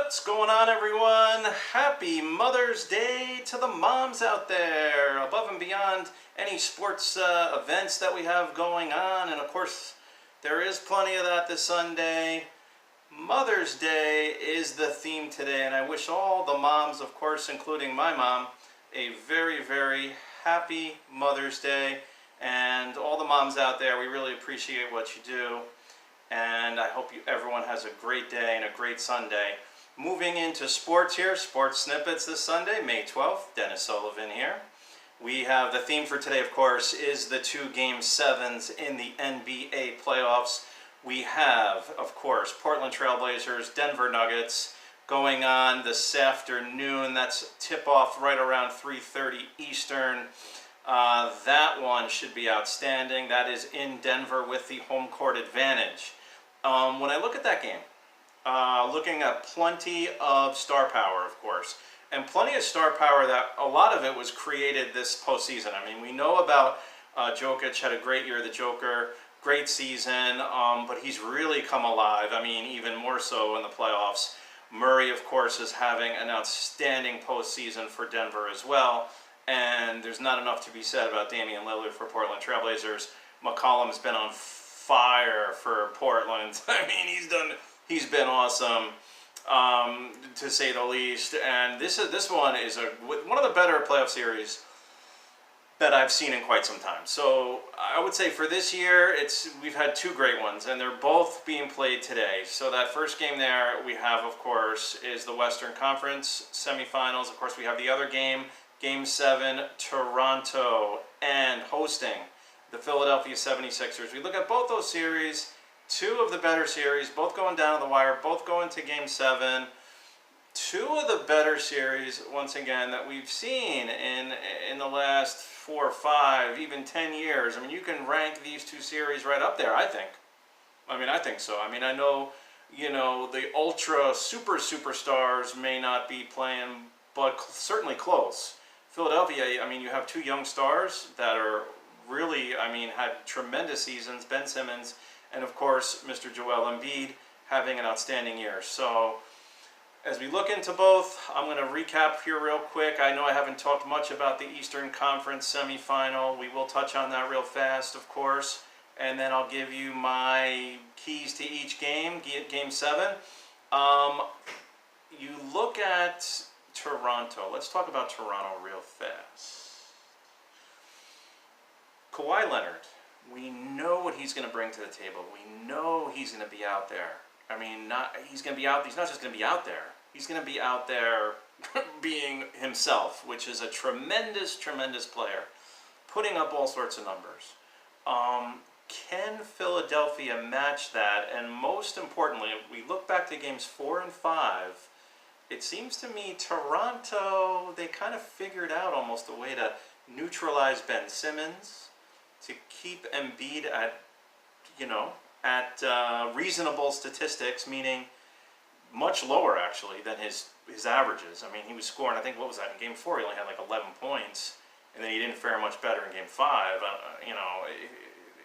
What's going on, everyone? Happy Mother's Day to the moms out there, above and beyond any sports events that we have going on. And of course, there is plenty of that this Sunday. Mother's Day is the theme today, and I wish all the moms, of course, including my mom, a very, very happy Mother's Day. And all the moms out there, we really appreciate what you do. And I hope everyone has a great day and a great Sunday. Moving into sports here, Sports Snippets this Sunday, May 12th. Dennis Sullivan here. We have the theme for today, of course, is the two Game-7s in the NBA playoffs. We have, of course, Portland Trail Blazers, Denver Nuggets going on this afternoon. That's tip-off right around 3:30 Eastern. That one should be outstanding. That is in Denver with the home court advantage. When I look at that game, looking at plenty of star power, of course, and plenty of star power that a lot of it was created this postseason. I mean, we know about Jokic, had a great year, the Joker, great season, but he's really come alive. I mean, even more so in the playoffs. Murray, of course, is having an outstanding postseason for Denver as well. And there's not enough to be said about Damian Lillard for Portland Trail Blazers. McCollum's been on fire for Portland. I mean, he's been awesome, to say the least. And this one is one of the better playoff series that I've seen in quite some time. So I would say for this year, we've had two great ones, and they're both being played today. So that first game there we have, of course, is the Western Conference semifinals. Of course, we have the other game, Game 7, Toronto, and hosting the Philadelphia 76ers. We look at both those series, two of the better series, both going down to the wire, both going to Game 7. Two of the better series, once again, that we've seen in the last 4 or 5, even 10 years. I mean, you can rank these two series right up there, I think. I think so. I mean, I know, the ultra superstars may not be playing, but certainly close. Philadelphia, I mean, you have two young stars that are really, had tremendous seasons. Ben Simmons and, of course, Mr. Joel Embiid having an outstanding year. So as we look into both, I'm going to recap here real quick. I know I haven't talked much about the Eastern Conference semifinal. We will touch on that real fast, of course. And then I'll give you my keys to each game, Game 7. You look at Toronto. Let's talk about Toronto real fast. Kawhi Leonard, we know what he's going to bring to the table. We know he's going to be out there. I mean, he's going to be out. He's not just going to be out there. He's going to be out there being himself, which is a tremendous, tremendous player, putting up all sorts of numbers. Can Philadelphia match that? And most importantly, if we look back to games 4 and 5, it seems to me Toronto, they kind of figured out almost a way to neutralize Ben Simmons, to keep Embiid at reasonable statistics, meaning much lower actually than his averages. I mean, he was scoring, I think, what was that, in Game 4 he only had like 11 points, and then he didn't fare much better in Game 5.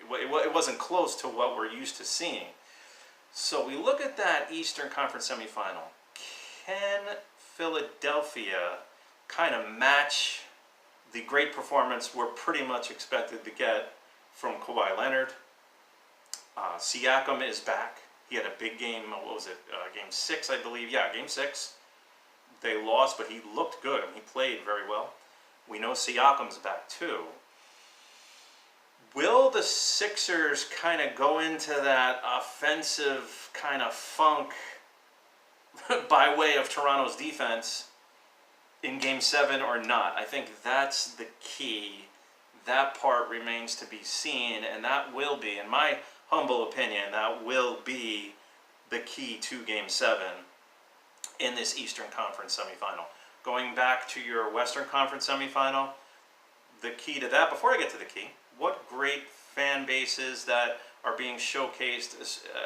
It wasn't close to what we're used to seeing. So we look at that Eastern Conference semifinal. Can Philadelphia kind of match the great performance we're pretty much expected to get from Kawhi Leonard? Siakam is back. He had a big game, what was it, Game 6, I believe. Yeah, Game 6. They lost, but he looked good. He played very well. We know Siakam's back too. Will the Sixers kind of go into that offensive kind of funk by way of Toronto's defense in Game 7 or not? I think that's the key. That part remains to be seen, and that will be, in my humble opinion, that will be the key to Game 7 in this Eastern Conference semifinal. Going back to your Western Conference semifinal, the key to that, before I get to the key, what great fan bases that are being showcased.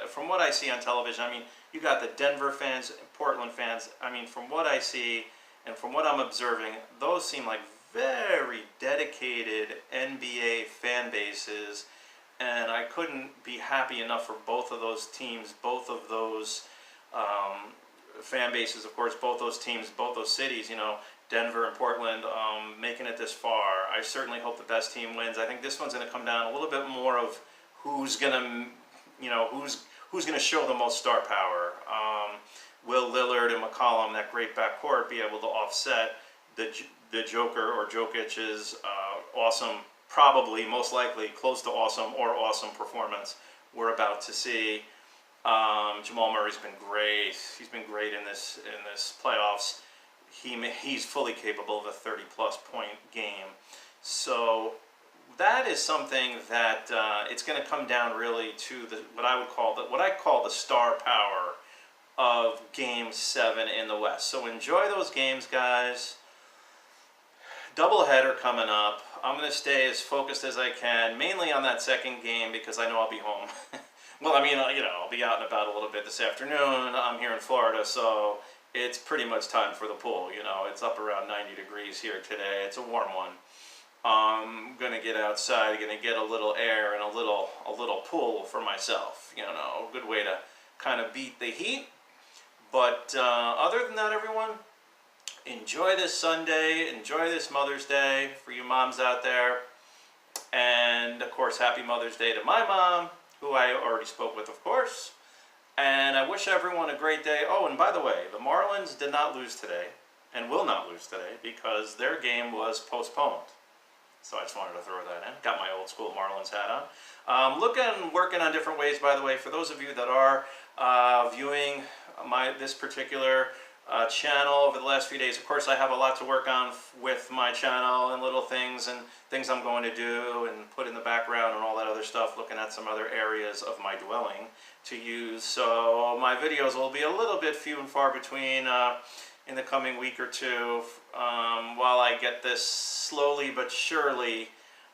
From what I see on television, I mean, you got the Denver fans, Portland fans. I mean, from what I see and from what I'm observing, those seem like very dedicated NBA fan bases, and I couldn't be happy enough for both of those teams, both of those fan bases, of course, both those teams, both those cities, you know, Denver and Portland, making it this far. I certainly hope the best team wins. I think this one's going to come down a little bit more of who's going to, you know, who's going to show the most star power. Will Lillard and McCollum, that great backcourt, be able to offset the Joker or Jokic's awesome, probably, most likely, close to awesome or awesome performance we're about to see. Jamal Murray's been great. He's been great in this playoffs. He's fully capable of a 30-plus point game. So that is something that it's going to come down really to what I call the star power of Game 7 in the West. So enjoy those games, guys. Doubleheader coming up. I'm going to stay as focused as I can, mainly on that second game because I know I'll be home. Well, I mean, you know, I'll be out and about a little bit this afternoon. I'm here in Florida, so it's pretty much time for the pool. You know, it's up around 90 degrees here today. It's a warm one. I'm going to get outside, going to get a little air and a little pool for myself. You know, a good way to kind of beat the heat. But other than that, everyone, enjoy this Sunday. Enjoy this Mother's Day for you moms out there. And, of course, happy Mother's Day to my mom, who I already spoke with, of course. And I wish everyone a great day. Oh, and by the way, the Marlins did not lose today and will not lose today because their game was postponed. So I just wanted to throw that in. Got my old school Marlins hat on. Working on different ways, by the way, for those of you that are viewing this particular channel over the last few days. Of course, I have a lot to work on with my channel and little things and things I'm going to do and put in the background and all that other stuff, looking at some other areas of my dwelling to use. So my videos will be a little bit few and far between in the coming week or two while I get this slowly but surely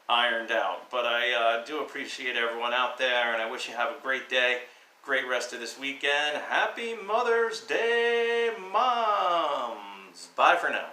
ironed out. But I do appreciate everyone out there, and I wish you have a great day. Great rest of this weekend. Happy Mother's Day, moms. Bye for now.